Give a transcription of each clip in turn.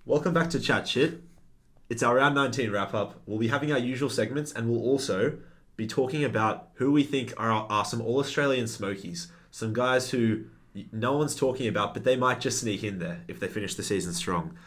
Welcome back to ChatChit. It's our round 19 wrap up. We'll be having our usual segments and we'll also be talking about who we think are some All Australian Smokeys. Some guys who no one's talking about, but they might just sneak in there if they finish the season strong.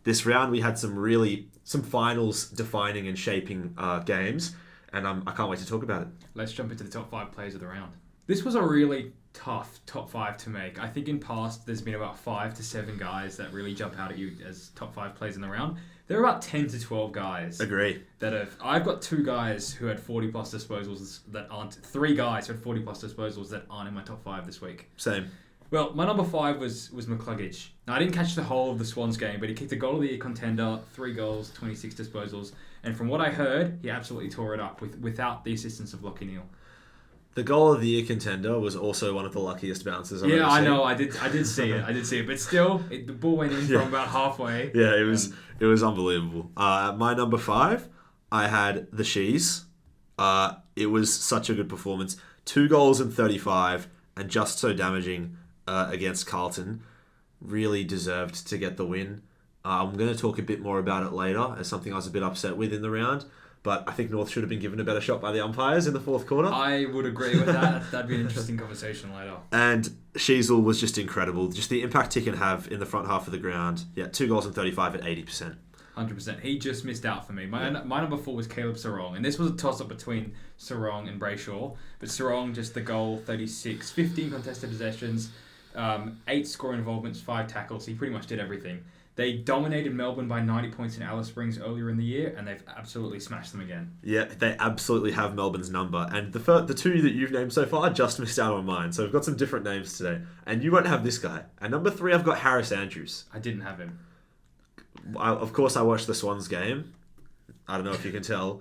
This round we had some finals defining and shaping games, and I can't wait to talk about it. Let's jump into the top 5 players of the round. This was a really tough top 5 to make. I think in past there's been about 5 to 7 guys that really jump out at you as top 5 players in the round. There are about 10 to 12 guys. Agree. I've got 2 guys who had 40 plus disposals that aren't. 3 guys who had 40 plus disposals that aren't in my top 5 this week. Same. Well, my number 5 was McCluggage. Now, I didn't catch the whole of the Swans game, but he kicked a goal of the year contender, 3 goals, 26 disposals, and from what I heard, he absolutely tore it up without the assistance of Lachie Neale. The goal of the year contender was also one of the luckiest bounces I've ever seen. I know. I did see it. But still, the ball went in from about halfway. Yeah, it was unbelievable. My number 5, I had the Shees. It was such a good performance. 2 goals and 35, and just so damaging against Carlton. Really deserved to get the win. I'm going to talk a bit more about it later as something I was a bit upset with in the round. But I think North should have been given a better shot by the umpires in the fourth quarter. I would agree with that. That'd be an interesting conversation later. And Sheasel was just incredible. Just the impact he can have in the front half of the ground. Yeah, 2 goals and 35 at 80%. 100%. He just missed out for me. My number 4 was Caleb Sarong. And this was a toss-up between Sarong and Brayshaw. But Sarong, just the goal, 36, 15 contested possessions, 8 scoring involvements, 5 tackles. He pretty much did everything. They dominated Melbourne by 90 points in Alice Springs earlier in the year, and they've absolutely smashed them again. Yeah, they absolutely have Melbourne's number. And the 2 that you've named so far just missed out on mine. So we've got some different names today. And you won't have this guy. At number 3, I've got Harris Andrews. I didn't have him. Of course, I watched the Swans game. I don't know if you can tell.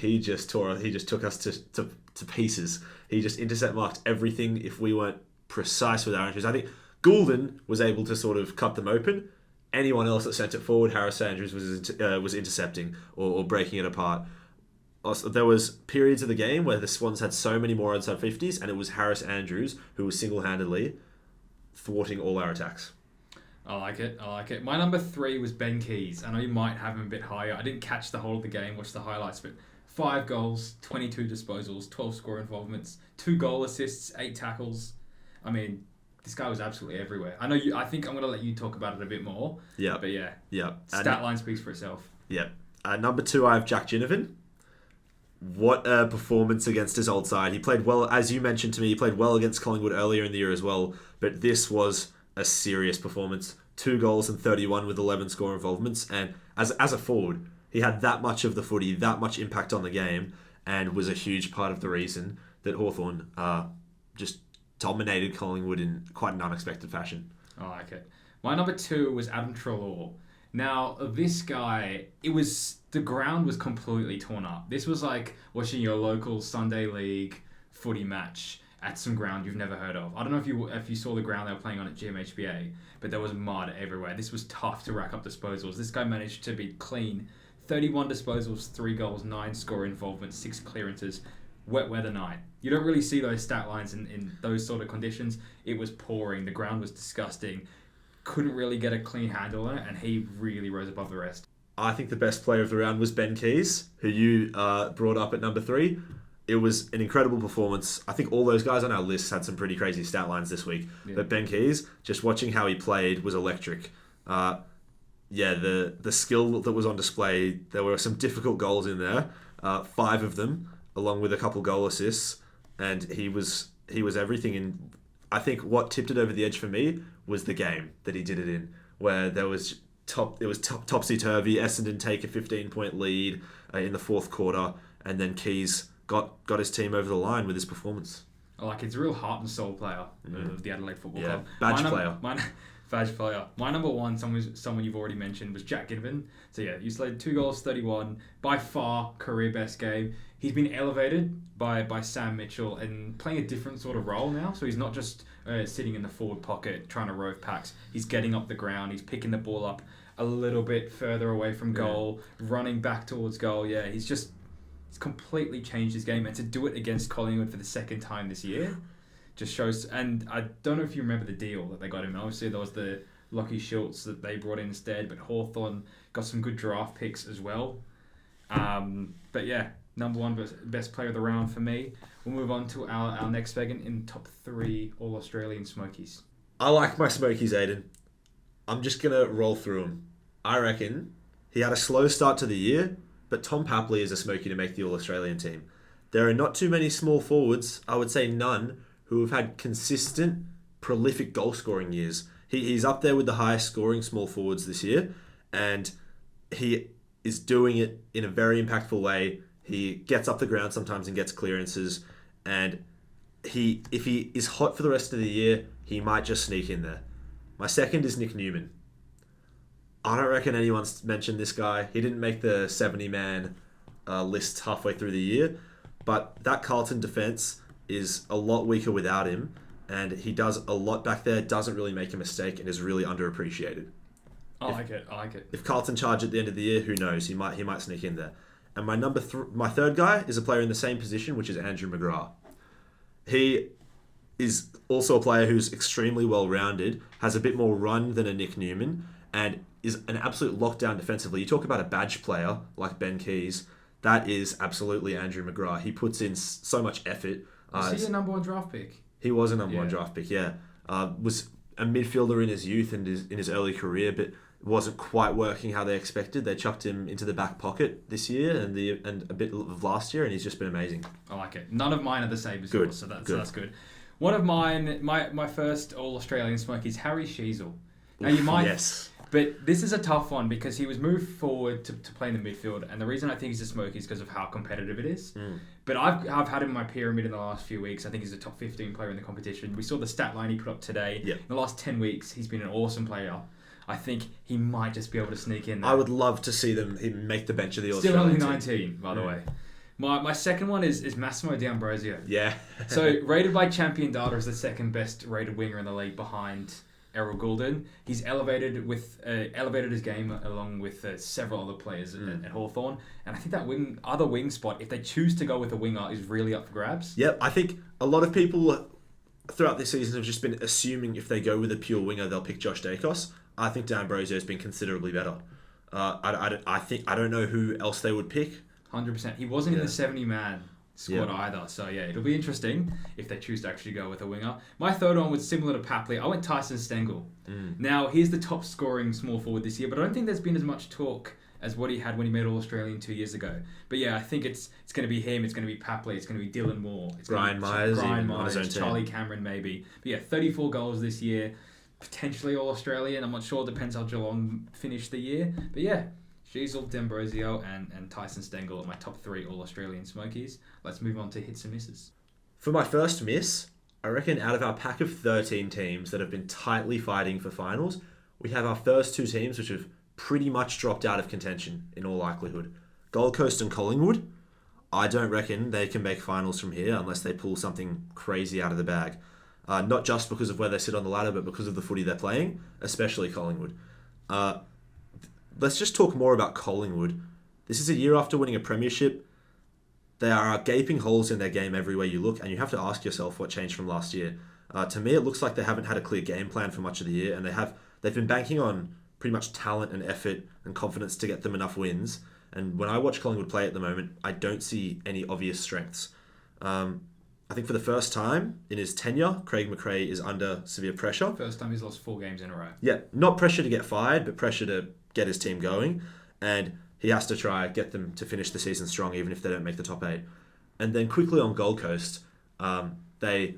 He just took us to pieces. He just intercept marked everything if we weren't precise with our entries. I think Goulden was able to sort of cut them open. Anyone else that sent it forward, Harris Andrews was intercepting or breaking it apart. Also, there was periods of the game where the Swans had so many more onside 50s, and it was Harris Andrews who was single-handedly thwarting all our attacks. I like it. My number 3 was Ben Keays. I know you might have him a bit higher. I didn't catch the whole of the game, watch the highlights, but 5 goals, 22 disposals, 12 score involvements, 2 goal assists, 8 tackles. I mean, this guy was absolutely everywhere. I think I'm going to let you talk about it a bit more. Yeah. But yeah. Yeah. Stat line speaks for itself. Yeah. Number 2, I have Jack Ginnivan. What a performance against his old side. He played well, as you mentioned to me, he played well against Collingwood earlier in the year as well. But this was a serious performance. 2 goals and 31 with 11 score involvements. And as a forward, he had that much of the footy, that much impact on the game, and was a huge part of the reason that Hawthorn just dominated Collingwood in quite an unexpected fashion. I like it. My number 2 was Adam Treloar. Now, this guy, the ground was completely torn up. This was like watching your local Sunday League footy match at some ground you've never heard of. I don't know if you saw the ground they were playing on at GMHBA, but there was mud everywhere. This was tough to rack up disposals. This guy managed to be clean. 31 disposals, 3 goals, 9 score involvements, 6 clearances. Wet weather night. You don't really see those stat lines in those sort of conditions. It was pouring. The ground was disgusting. Couldn't really get a clean handle on it, and he really rose above the rest. I think the best player of the round was Ben Keays, who you brought up at number 3. It was an incredible performance. I think all those guys on our list had some pretty crazy stat lines this week. Yeah. But Ben Keays, just watching how he played was electric. The skill that was on display, there were some difficult goals in there, 5 of them, along with a couple goal assists, and he was everything. And I think what tipped it over the edge for me was the game that he did it in, where it was topsy-turvy. Essendon take a 15-point lead in the fourth quarter, and then Keays got his team over the line with his performance. It's a real heart and soul player of the Adelaide Football Club. Badge player. Badge player. My number 1, someone you've already mentioned, was Jack Ginnivan. So yeah, you slayed 2 goals, 31. By far, career best game. He's been elevated by Sam Mitchell and playing a different sort of role now. So he's not just sitting in the forward pocket trying to rove packs. He's getting up the ground. He's picking the ball up a little bit further away from goal, running back towards goal. Yeah, he's completely changed his game. And to do it against Collingwood for the second time this year just shows. And I don't know if you remember the deal that they got him. Obviously, there was the Lockie Schultz that they brought in instead, but Hawthorn got some good draft picks as well. But yeah, number one best player of the round for me. We'll move on to our next segment in top 3 All Australian Smokeys. I like my Smokies, Aiden. I'm just going to roll through them. I reckon he had a slow start to the year, but Tom Papley is a Smoky to make the All Australian team. There are not too many small forwards, I would say none, who have had consistent, prolific goal scoring years. He's up there with the highest scoring small forwards this year, and he is doing it in a very impactful way. He gets up the ground sometimes and gets clearances, and if he is hot for the rest of the year, he might just sneak in there. My second is Nick Newman. I don't reckon anyone's mentioned this guy. He didn't make the 70-man list halfway through the year, but that Carlton defence is a lot weaker without him, and he does a lot back there, doesn't really make a mistake, and is really underappreciated. I like it. If Carlton charge at the end of the year, who knows? He might sneak in there. And my third guy is a player in the same position, which is Andrew McGrath. He is also a player who's extremely well-rounded, has a bit more run than a Nick Newman, and is an absolute lockdown defensively. You talk about a badge player like Ben Keays, that is absolutely Andrew McGrath. He puts in so much effort. Was he a number one draft pick? He was a number one draft pick, yeah. Was a midfielder in his youth and in his early career, but wasn't quite working how they expected. They chucked him into the back pocket this year and a bit of last year, and he's just been amazing. I like it. None of mine are the same as yours, so that's good. One of mine, my first All-Australian Smoky is Harry Sheezel. Now you might... Yes. But this is a tough one because he was moved forward to play in the midfield, and the reason I think he's a Smoky is because of how competitive it is. But I've had him in my pyramid in the last few weeks. I think he's a top 15 player in the competition. We saw the stat line he put up today. Yep. In the last 10 weeks, he's been an awesome player. I think he might just be able to sneak in there. I would love to see him make the bench of the Still Australian only team. 19, by the way. My second one is Massimo D'Ambrosio. Yeah. So rated by Champion Data as the second best rated winger in the league behind Errol Goulden. He's elevated his game along with several other players at Hawthorn, and I think that other wing spot, if they choose to go with a winger, is really up for grabs. Yep, I think a lot of people throughout this season have just been assuming if they go with a pure winger, they'll pick Josh Dacos. I think D'Ambrosio has been considerably better. I don't know who else they would pick. 100%. He wasn't in the 70-man squad either. So yeah, it'll be interesting if they choose to actually go with a winger. My third one was similar to Papley. I went Tyson Stengel. Now, he's the top scoring small forward this year, but I don't think there's been as much talk as what he had when he made All-Australian 2 years ago. But yeah, I think it's going to be him, it's going to be Papley, it's going to be Dylan Moore, it's Brian Myers, Charlie Cameron maybe. But yeah, 34 goals this year, potentially All-Australian. I'm not sure, depends how Geelong finish the year. But yeah, Sheezel, D'Ambrosio and Tyson Stengel are my top 3 All-Australian Smokies. Let's move on to hits and misses. For my first miss, I reckon out of our pack of 13 teams that have been tightly fighting for finals, we have our first 2 teams which have pretty much dropped out of contention in all likelihood. Gold Coast and Collingwood. I don't reckon they can make finals from here unless they pull something crazy out of the bag. Not just because of where they sit on the ladder, but because of the footy they're playing, especially Collingwood. Let's just talk more about Collingwood. This is a year after winning a premiership. There are gaping holes in their game everywhere you look, and you have to ask yourself what changed from last year. To me, it looks like they haven't had a clear game plan for much of the year, and they've been banking on pretty much talent and effort and confidence to get them enough wins. And when I watch Collingwood play at the moment, I don't see any obvious strengths. I think for the first time in his tenure, Craig McRae is under severe pressure. First time he's lost 4 games in a row. Yeah, not pressure to get fired, but pressure to get his team going. And he has to try get them to finish the season strong, even if they don't make the top 8. And then quickly on Gold Coast, they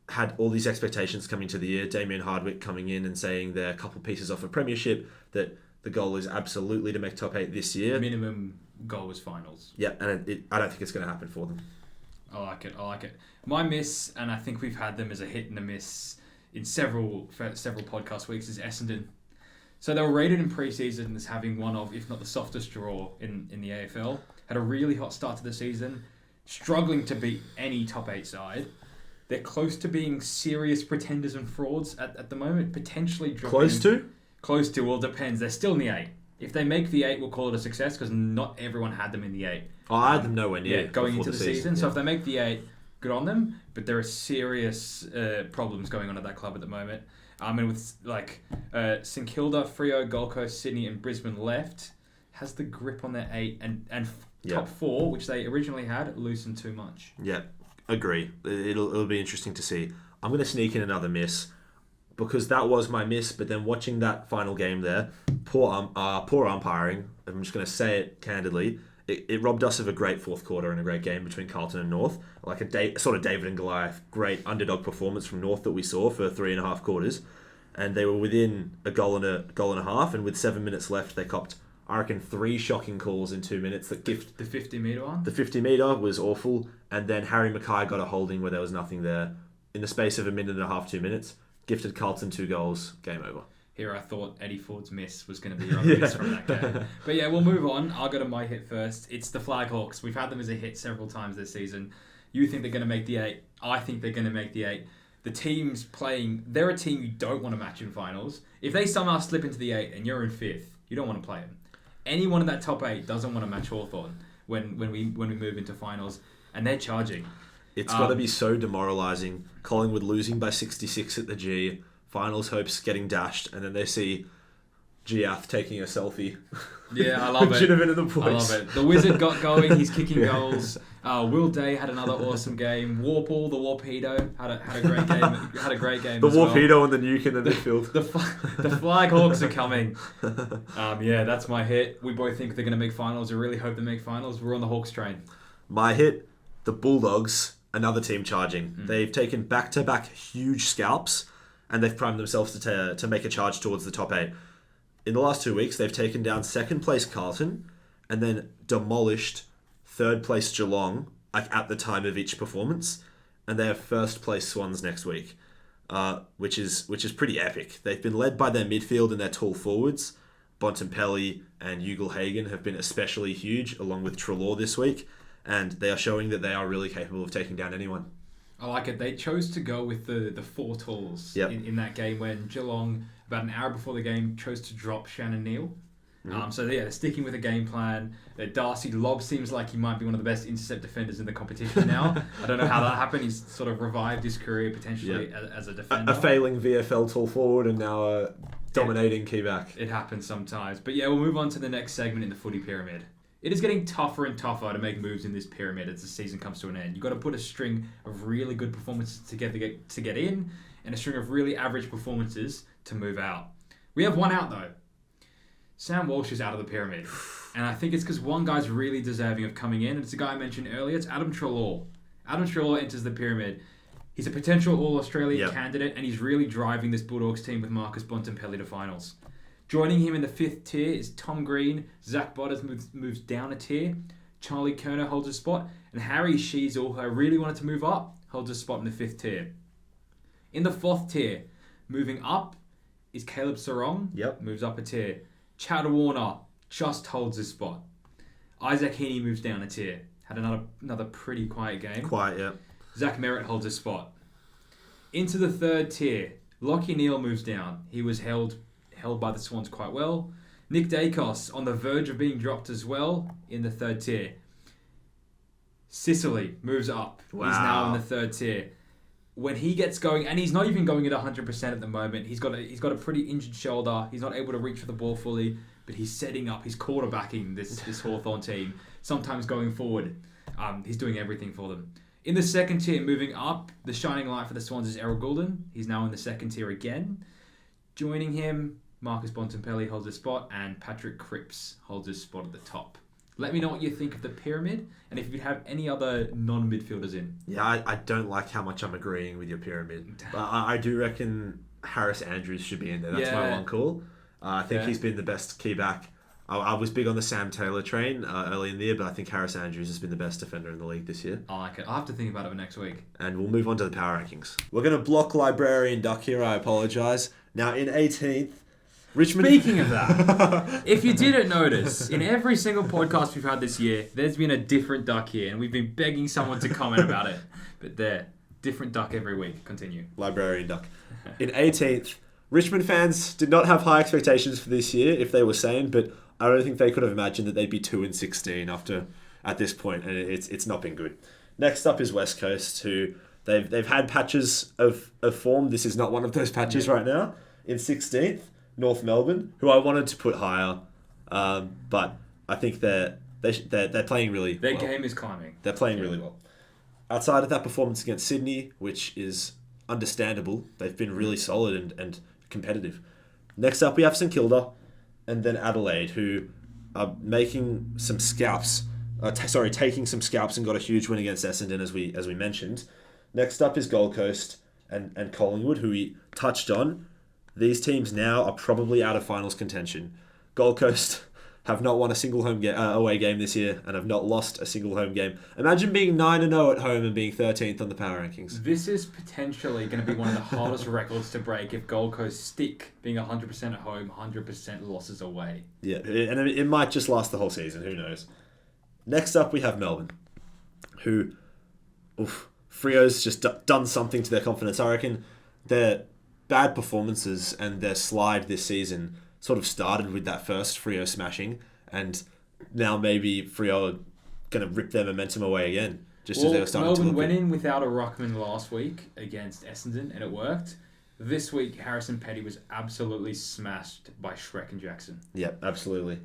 had all these expectations coming to the year. Damien Hardwick coming in and saying they're a couple pieces off a premiership, that the goal is absolutely to make top 8 this year. Minimum goal was finals. Yeah, and I don't think it's going to happen for them. I like it. My miss, and I think we've had them as a hit and a miss in several podcast weeks, is Essendon. So they were rated in pre-season as having one of, if not the softest draw in the AFL. Had a really hot start to the season, struggling to beat any top 8 side. They're close to being serious pretenders and frauds at the moment, potentially dropping. Close to? Close to, well, it depends. They're still in the 8. If they make the 8, we'll call it a success because not everyone had them in the 8. Oh, I had them nowhere near going into the season. Yeah. So if they make the 8, good on them. But there are serious problems going on at that club at the moment. And with St Kilda, Freo, Gold Coast, Sydney, and Brisbane left, has the grip on their 8 and top 4, which they originally had, loosened too much. Yeah, agree. It'll be interesting to see. I'm going to sneak in another miss because that was my miss. But then watching that final game there, poor umpiring. I'm just going to say it candidly. It robbed us of a great fourth quarter and a great game between Carlton and North. Like a sort of David and Goliath, great underdog performance from North that we saw for 3.5 quarters. And they were within a goal and a half. And with 7 minutes left, they copped, I reckon, 3 shocking calls in 2 minutes. The 50-metre one? The 50-metre was awful. And then Harry Mackay got a holding where there was nothing there. In the space of a minute and a half, 2 minutes, gifted Carlton 2 goals, game over. Here I thought Eddie Ford's miss was going to be your miss from that game. But yeah, we'll move on. I'll go to my hit first. It's the Flag Hawks. We've had them as a hit several times this season. You think they're going to make the 8. I think they're going to make the 8. The team's playing... They're a team you don't want to match in finals. If they somehow slip into the 8 and you're in 5th, you don't want to play them. Anyone in that top 8 doesn't want to match Hawthorn when we move into finals. And they're charging. It's got to be so demoralising. Collingwood losing by 66 at the G... Finals hopes getting dashed, and then they see Giath taking a selfie. Yeah, I love it. Ginnivan in the boys. I love it. The Wizard got going. He's kicking goals. Will Day had another awesome game. Warple, the Warpedo, had a great game. Had a great game. The Warpedo and the nuke in the midfield. The Flag Hawks are coming. Yeah, that's my hit. We both think they're going to make finals. I really hope they make finals. We're on the Hawks train. My hit, the Bulldogs, another team charging. They've taken back-to-back huge scalps. And they've primed themselves to make a charge towards the top 8. In the last 2 weeks, they've taken down second place Carlton and then demolished third place Geelong at the time of each performance. And they have first place Swans next week, which is pretty epic. They've been led by their midfield and their tall forwards. Bontempelli and Ugle-Hagan have been especially huge, along with Treloar this week. And they are showing that they are really capable of taking down anyone. I like it. They chose to go with the 4 talls in that game when Geelong, about an hour before the game, chose to drop Shannon Neal. So they're sticking with a game plan. Darcy Lobb seems like he might be one of the best intercept defenders in the competition now. I don't know how that happened. He's sort of revived his career potentially as a defender. A failing VFL tall forward and now a dominating key back. It happens sometimes. But yeah, we'll move on to the next segment in the Footy Pyramid. It is getting tougher and tougher to make moves in this pyramid as the season comes to an end. You've got to put a string of really good performances together to get in and a string of really average performances to move out. We have one out, though. Sam Walsh is out of the pyramid. And I think it's because one guy's really deserving of coming in. And it's a guy I mentioned earlier. It's Adam Treloar. Adam Treloar enters the pyramid. He's a potential All Australian candidate, and he's really driving this Bulldogs team with Marcus Bontempelli to finals. Joining him in the 5th tier is Tom Green. Zach Butters moves down a tier. Charlie Kerner holds a spot. And Harry Sheasel, who I really wanted to move up, holds a spot in the 5th tier. In the 4th tier, moving up, is Caleb Sarong. Moves up a tier. Chad Warner just holds his spot. Isaac Heaney moves down a tier. Had another pretty quiet game. Zach Merritt holds a spot. Into the 3rd tier, Lachie Neale moves down. He was held by the Swans quite well. Nick Dacos on the verge of being dropped as well in the 3rd tier. Sicily moves up. Wow. He's now in the 3rd tier. When he gets going, and he's not even going at 100% at the moment. He's got a pretty injured shoulder. He's not able to reach for the ball fully, but he's setting up. He's quarterbacking this Hawthorn team. Sometimes going forward, he's doing everything for them. In the 2nd tier, moving up, the shining light for the Swans is Errol Goulden. He's now in the 2nd tier again. Joining him, Marcus Bontempelli holds a spot, and Patrick Cripps holds his spot at the top. Let me know what you think of the pyramid, and if you have any other non-midfielders in. Yeah, I don't like how much I'm agreeing with your pyramid, but I do reckon Harris Andrews should be in there. That's my one call. I think he's been the best key back. I was big on the Sam Taylor train early in the year, but I think Harris Andrews has been the best defender in the league this year. I like it. I'll have to think about it next week. And we'll move on to the power rankings. We're going to block Librarian Duck here, I apologise. Now, in 18th, Richmond... Speaking of that, if you didn't notice, in every single podcast we've had this year, there's been a different duck here, and we've been begging someone to comment about it. But different duck every week. Continue. Librarian Duck. In 18th, Richmond fans did not have high expectations for this year, if they were sane, but I don't think they could have imagined that they'd be 2-16 at this point, and it's not been good. Next up is West Coast, who They've had patches of form. This is not one of those patches right now. In 16th, North Melbourne, who I wanted to put higher, but I think they're playing really Their well. game is climbing. They're playing really well. Outside of that performance against Sydney, which is understandable, they've been really solid and competitive. Next up, we have St Kilda, and then Adelaide, who are making some scalps. Taking some scalps and got a huge win against Essendon, as we mentioned. Next up is Gold Coast and Collingwood, who we touched on. These teams now are probably out of finals contention. Gold Coast have not won a single away game this year and have not lost a single home game. Imagine being 9-0 at home and being 13th on the power rankings. This is potentially going to be one of the hardest records to break if Gold Coast stick being 100% at home, 100% losses away. Yeah, and it might just last the whole season. Who knows? Next up, we have Melbourne, who, Freo's just done something to their confidence. I reckon their bad performances and their slide this season sort of started with that first Freo smashing, and now maybe Freo are going to rip their momentum away again. Just as they were starting Melbourne to look went in without a ruckman last week against Essendon, and it worked. This week, Harrison Petty was absolutely smashed by Shrek and Jackson. Yeah, absolutely.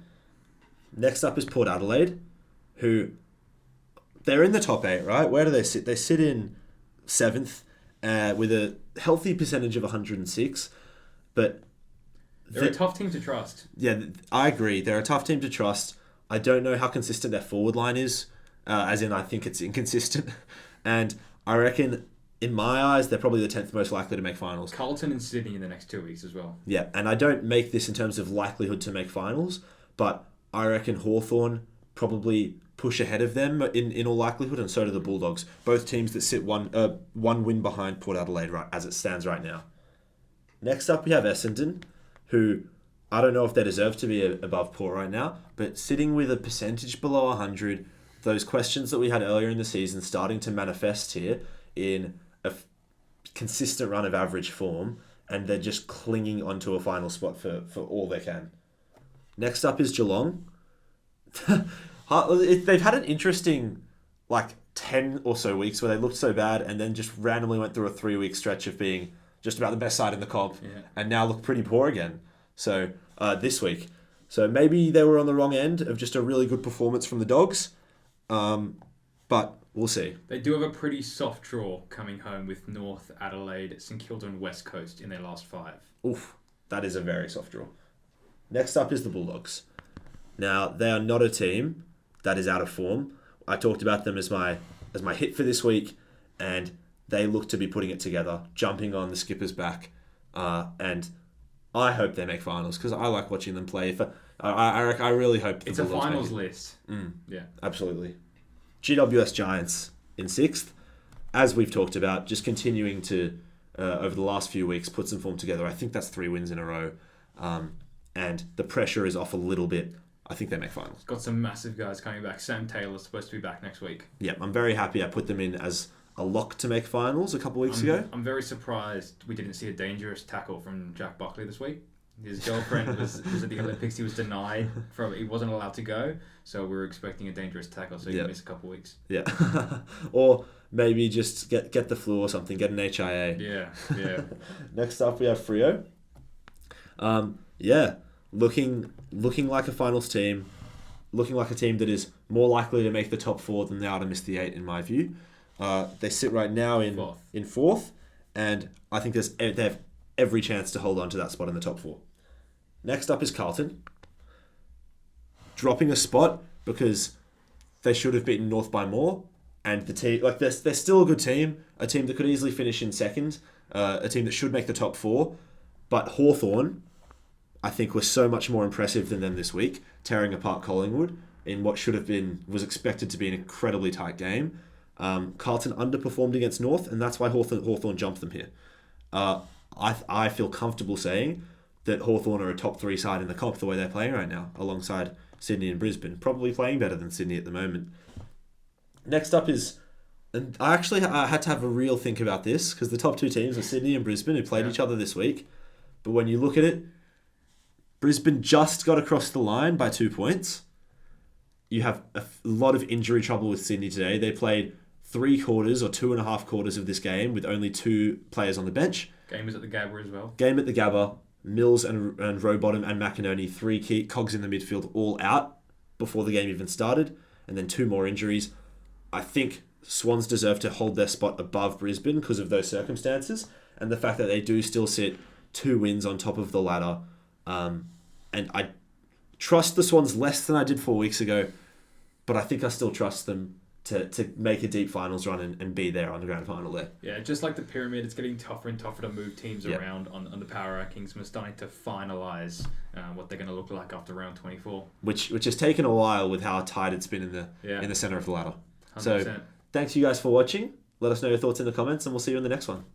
Next up is Port Adelaide, who they're in the top 8, right? Where do they sit? They sit in 7th with a healthy percentage of 106, but they're a tough team to trust. Yeah, I agree. They're a tough team to trust. I don't know how consistent their forward line is, as in I think it's inconsistent. And I reckon, in my eyes, they're probably the 10th most likely to make finals. Carlton and Sydney in the next 2 weeks as well. Yeah, and I don't make this in terms of likelihood to make finals, but I reckon Hawthorn probably push ahead of them in all likelihood, and so do the Bulldogs. Both teams that sit one win behind Port Adelaide right as it stands right now. Next up, we have Essendon, who I don't know if they deserve to be above Port right now, but sitting with a percentage below 100, those questions that we had earlier in the season starting to manifest here in a consistent run of average form, and they're just clinging onto a final spot for all they can. Next up is Geelong. They've had an interesting 10 or so weeks where they looked so bad and then just randomly went through a 3-week stretch of being just about the best side in the comp, and now look pretty poor again. So this week. So maybe they were on the wrong end of just a really good performance from the Dogs, but we'll see. They do have a pretty soft draw coming home with North, Adelaide, St Kilda and West Coast in their last 5. Oof, that is a very soft draw. Next up is the Bulldogs. Now, they are not a team that is out of form. I talked about them as my hit for this week, and they look to be putting it together, jumping on the skipper's back, and I hope they make finals because I like watching them play. I really hope it's a finals list. Yeah, absolutely. GWS Giants in 6th, as we've talked about, just continuing to over the last few weeks put some form together. I think that's 3 wins in a row, and the pressure is off a little bit. I think they make finals. Got some massive guys coming back. Sam Taylor's supposed to be back next week. Yeah, I'm very happy I put them in as a lock to make finals a couple of weeks ago. I'm very surprised we didn't see a dangerous tackle from Jack Buckley this week. His girlfriend was at the Olympics. He was denied he wasn't allowed to go, so we were expecting a dangerous tackle, so he miss a couple of weeks. Yeah. Or maybe just get the flu or something, get an HIA. Yeah. Next up we have Freo. Looking like a finals team, looking like a team that is more likely to make the top 4 than they are to miss the 8 in my view. They sit right now in fourth, and I think they have every chance to hold on to that spot in the top 4. Next up is Carlton, dropping a spot because they should have beaten North by more, and the team they're still a good team, a team that could easily finish in second, a team that should make the top 4, but Hawthorn, I think, was so much more impressive than them this week, tearing apart Collingwood in what was expected to be an incredibly tight game. Carlton underperformed against North, and that's why Hawthorn jumped them here. I feel comfortable saying that Hawthorn are a top 3 side in the comp the way they're playing right now, alongside Sydney and Brisbane, probably playing better than Sydney at the moment. Next up is, and I had to have a real think about this, because the top 2 teams are Sydney and Brisbane, who played each other this week. But when you look at it, Brisbane just got across the line by 2 points. You have a lot of injury trouble with Sydney today. They played 3/4 or 2.5 quarters of this game with only 2 players on the bench. Game was at the Gabba as well. Game at the Gabba. Mills and Rowbottom and McInerney, 3 key cogs in the midfield, all out before the game even started. And then 2 more injuries. I think Swans deserve to hold their spot above Brisbane because of those circumstances. And the fact that they do still sit 2 wins on top of the ladder. And I trust the Swans less than I did 4 weeks ago. But I think I still trust them to make a deep finals run and be there on the grand final there. Yeah, just like the pyramid, it's getting tougher and tougher to move teams around on the power rankings. And we're starting to finalise what they're going to look like after round 24. Which has taken a while with how tight it's been in the centre of the ladder. 100%. So thanks you guys for watching. Let us know your thoughts in the comments and we'll see you in the next one.